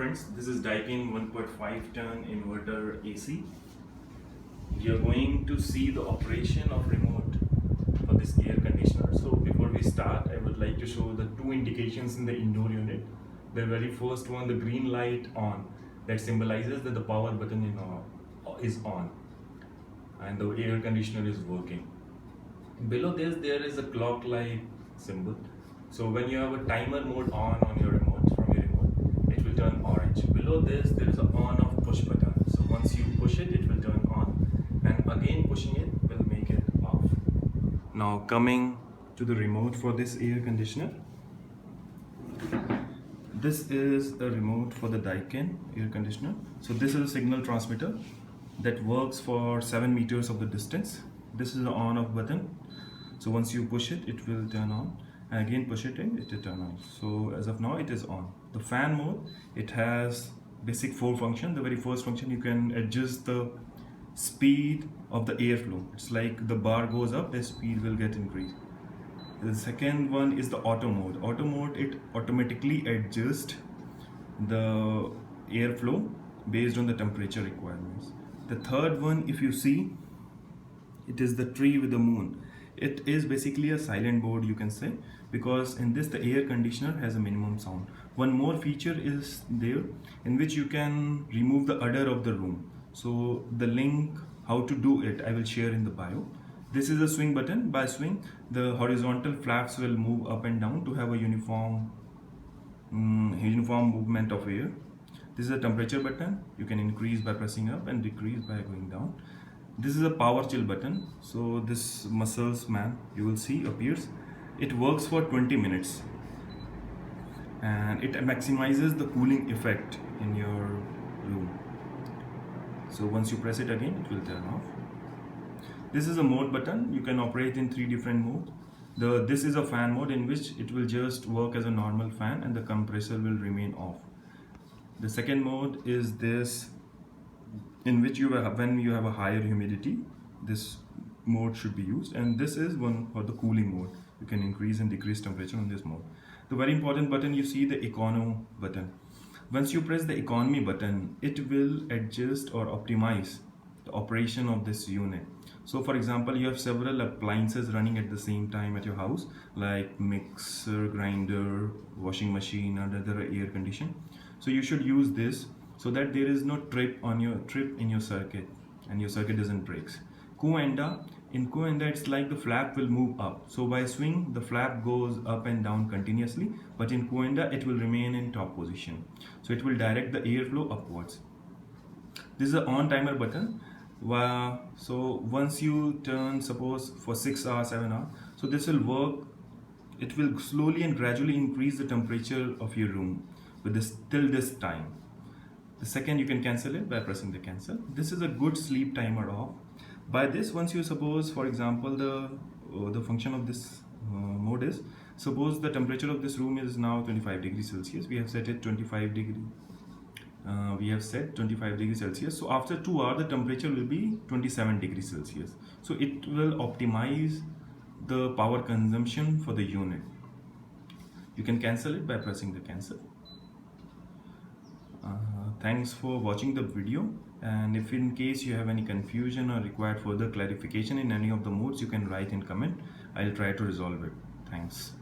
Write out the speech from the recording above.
friends, this is DAIKIN 1.5 ton inverter AC. We are going to see the operation of remote for this air conditioner. So before we start, I would like to show the two indications in the indoor unit. The very first one, the green light on, that symbolizes that the power button is on and the air conditioner is working. Below this there is a clock like symbol. So when you have a timer mode on your remote, from your remote, it will turn orange. Below this there is a on off push button. So once you push it, it will turn on, and again pushing it will make it off. Now coming to the remote for this air conditioner. This is a remote for the DAIKIN air conditioner. So this is a signal transmitter that works for 7 meters of the distance. This is the on off button. So once you push it, it will turn on, and again push it in, it will turn on. So as of now it is on. The fan mode, it has basic 4 functions. The very first function, you can adjust the speed of the airflow. It's like the bar goes up, the speed will get increased. The second one is the auto mode. Auto mode, it automatically adjusts the airflow based on the temperature requirements. The third one, if you see, it is the tree with the moon. It is basically a silent board, you can say, because in this the air conditioner has a minimum sound. One more feature is there in which you can remove the udder of the room. So the link how to do it I will share in the bio. This is a swing button. By swing, the horizontal flaps will move up and down to have a uniform movement of air. This is a temperature button. You can increase by pressing up and decrease by going down. This is a power chill button. So this muscles man, you will see, appears. It works for 20 minutes and it maximizes the cooling effect in your room. So once you press it again, it will turn off. This is a mode button. You can operate in 3 different modes. This is a fan mode in which it will just work as a normal fan and the compressor will remain off. The second mode is this, in which when you have a higher humidity, this mode should be used, and this is one for the cooling mode. You can increase and decrease temperature on this mode. The very important button, you see the ECONO button. Once you press the economy button, it will adjust or optimize the operation of this unit. So for example, you have several appliances running at the same time at your house, like mixer, grinder, washing machine, and other air condition. So you should use this so that there is no trip in your circuit and your circuit doesn't break. COANDA, in COANDA it's like the flap will move up. So by swing, the flap goes up and down continuously, but in COANDA it will remain in top position. So it will direct the airflow upwards. This is the on timer button. So once you turn, suppose for 6 hours, 7 hours, so this will work. It will slowly and gradually increase the temperature of your room with this till this time. The second, you can cancel it by pressing the cancel. This is a good sleep timer off. By this, once you suppose, for example, the function of this mode is, suppose the temperature of this room is now 25 degrees Celsius. We have set it 25 degrees. We have set 25 degrees Celsius. So after 2 hours, the temperature will be 27 degrees Celsius. So it will optimize the power consumption for the unit. You can cancel it by pressing the cancel. Thanks for watching the video, and if in case you have any confusion or require further clarification in any of the modes, you can write in comment. I'll try to resolve it. Thanks.